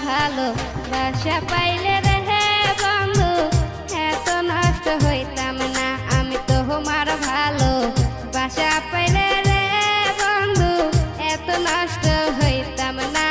ভালো বাসা পাইলে রে বন্ধু এত নষ্ট হইতাম না। আমি তোমার ভালো বাসা পাইলে রে বন্ধু এত নষ্ট হইতাম না।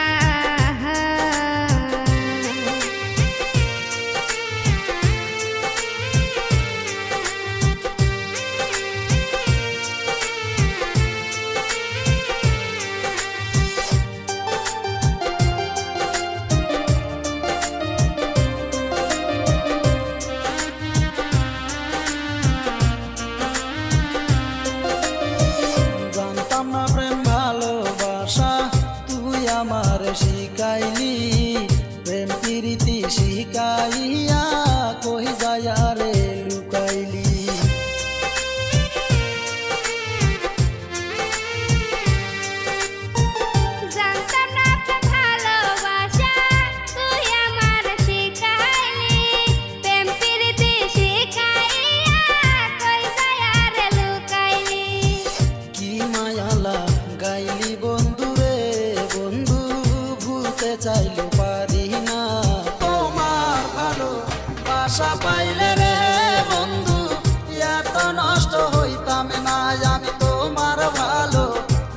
আমার শিখাইলি প্রেম প্রীতি শিখাইয়া কই যায় রে লুকাইলি। কি মায়ালা গাইলি বন্ধু রে বন্ধু ভুলতে চাইলে পারি না। তোমার ভালো বাসা পাইলে